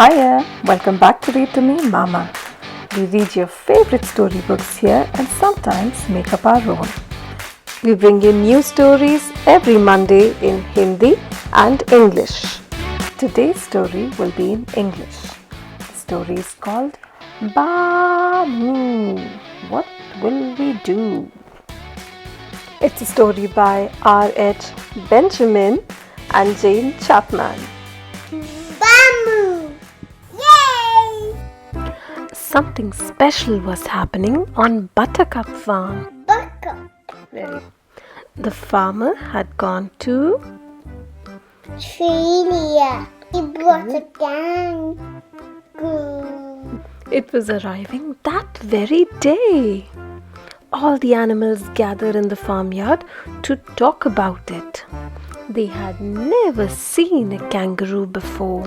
Hiya! Welcome back to Read to Me Mama. We read your favorite storybooks here and sometimes make up our own. We bring you new stories every Monday in Hindi and English. Today's story will be in English. The story is called Bamu. What will we do? It's a story by R.H. Benjamin and Jane Chapman. Bamu! Yay! Something special was happening on Buttercup farm. Buttercup. The farmer had gone to Australia. He brought a kangaroo. It was arriving that very day. All the animals gathered in the farmyard to talk about it. They had never seen a kangaroo before.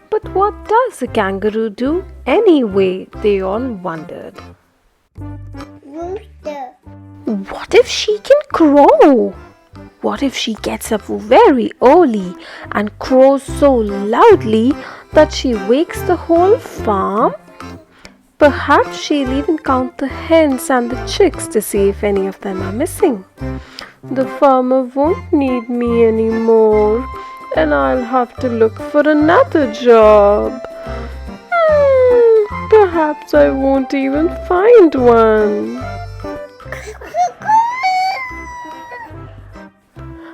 But what does a kangaroo do anyway? They all wondered. Rooster. What if she can crow? What if she gets up very early and crows so loudly that she wakes the whole farm? Perhaps she'll even count the hens and the chicks to see if any of them are missing. The farmer won't need me anymore, and I'll have to look for another job. Perhaps I won't even find one.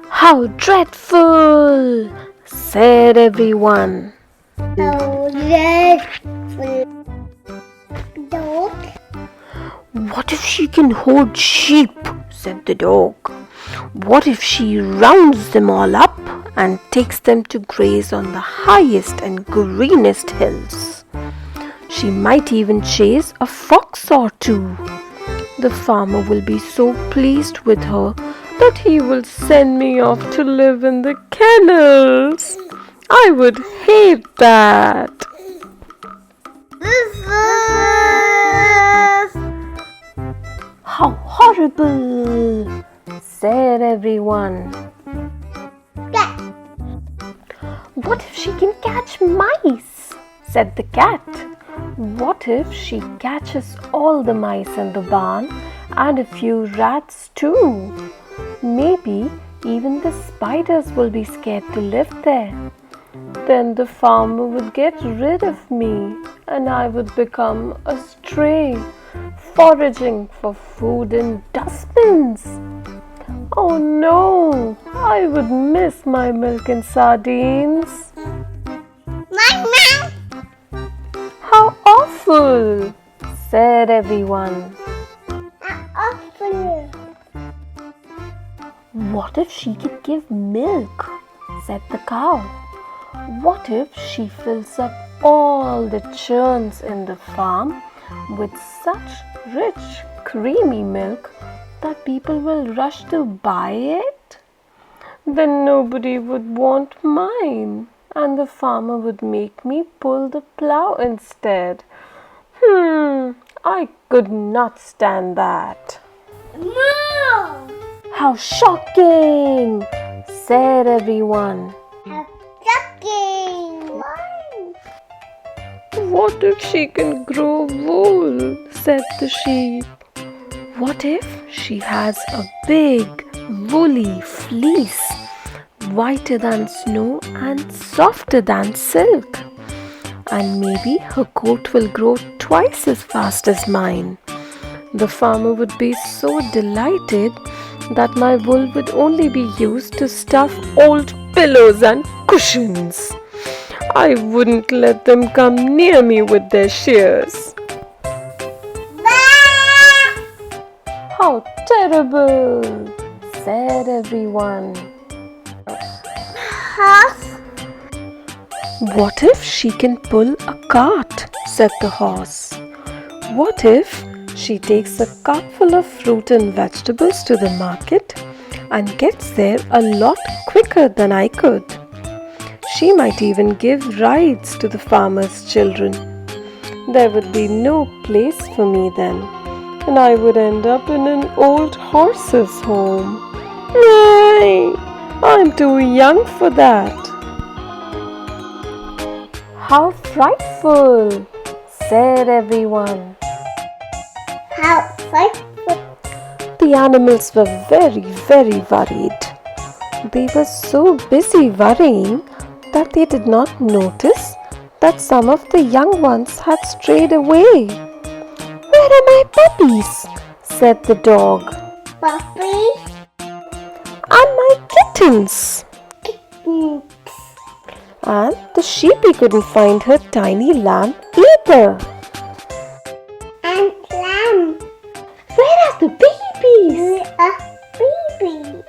How dreadful! Said everyone. Oh, dreadful. Dog. What if she can hold sheep? Said the dog. What if she rounds them all up and takes them to graze on the highest and greenest hills? She might even chase a fox or two. The farmer will be so pleased with her that he will send me off to live in the kennels. I would hate that. How horrible! Said everyone. What if she can catch mice? Said the cat. What if she catches all the mice in the barn and a few rats too? Maybe even the spiders will be scared to live there. Then the farmer would get rid of me and I would become a stray, foraging for food in dustbins. Oh no, I would miss my milk and sardines. How awful, said everyone. Awful. What if she could give milk? Said the cow. What if she fills up all the churns in the farm with such rich, creamy milk that people will rush to buy it? Then nobody would want mine, and the farmer would make me pull the plow instead. I could not stand that. No! How shocking, said everyone. How shocking! What if she can grow wool? Said the sheep. What if she has a big woolly fleece, whiter than snow and softer than silk? And maybe her coat will grow twice as fast as mine. The farmer would be so delighted that my wool would only be used to stuff old pillows and cushions. I wouldn't let them come near me with their shears. How terrible, said everyone. Horse. What if she can pull a cart? Said the horse. What if she takes a cart full of fruit and vegetables to the market and gets there a lot quicker than I could? She might even give rides to the farmer's children. There would be no place for me then, and I would end up in an old horse's home. Nay, I'm too young for that. How frightful, said everyone. How frightful. The animals were very, very worried. They were so busy worrying that they did not notice that some of the young ones had strayed away. Where are my puppies? Said the dog. Puppies. And my kittens. Mm. And the sheepy couldn't find her tiny lamb either. And lamb. Where are the babies? Babies.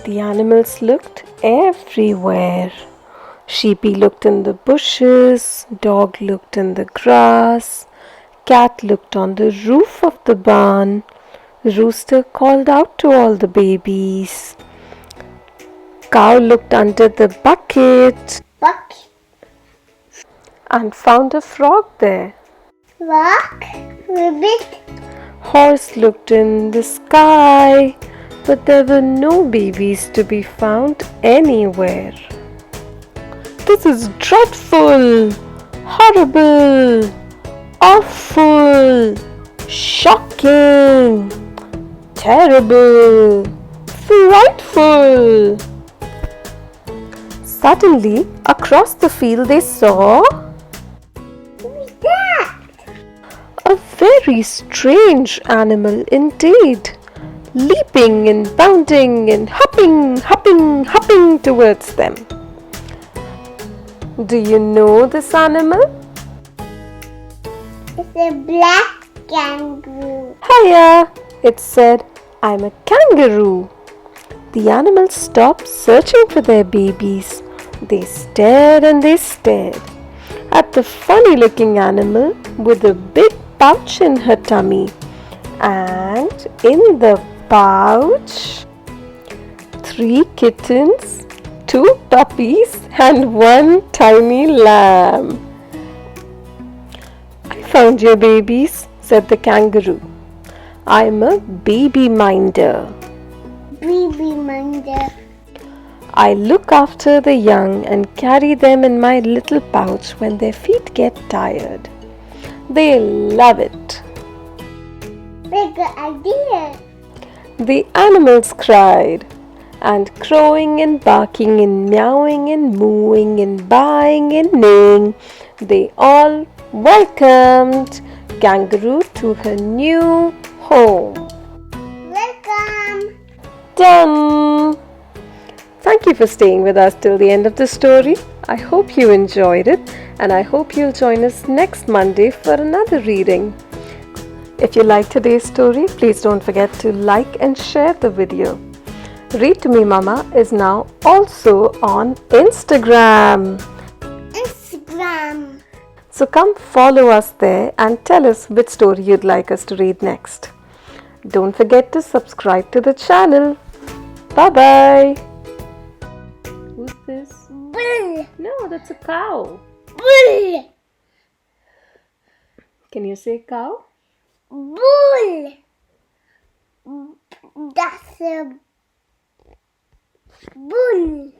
The animals looked everywhere. Sheepy looked in the bushes, dog looked in the grass, cat looked on the roof of the barn, rooster called out to all the babies. Cow looked under the bucket Buck. and found a frog there. Rock. Ribbit. Horse looked in the sky, but there were no babies to be found anywhere. This is dreadful, horrible, awful, shocking, terrible, frightful. Suddenly, across the field they saw Who's that? a very strange animal indeed, leaping and bounding and hopping towards them. Do you know this animal? It's a black kangaroo. Hiya, it said, I'm a kangaroo. The animals stopped searching for their babies. They stared and they stared at the funny looking animal with a big pouch in her tummy. And in the pouch, 3 kittens, 2 puppies and 1 tiny lamb. I found your babies, said the kangaroo. I'm a baby minder. Baby minder. I look after the young and carry them in my little pouch when their feet get tired. They love it. Very good idea. The animals cried, and crowing and barking and meowing and mooing and baaing and neighing, they all welcomed Kangaroo to her new home. Welcome. Done! Thank you for staying with us till the end of the story. I hope you enjoyed it, and I hope you'll join us next Monday for another reading. If you liked today's story, please don't forget to like and share the video. Read to Me Mama is now also on Instagram. Instagram. So come follow us there and tell us which story you'd like us to read next. Don't forget to subscribe to the channel. Bye-bye. Who's this? Bull. No, that's a cow. Bull. Can you say cow? Bull. That's a bull.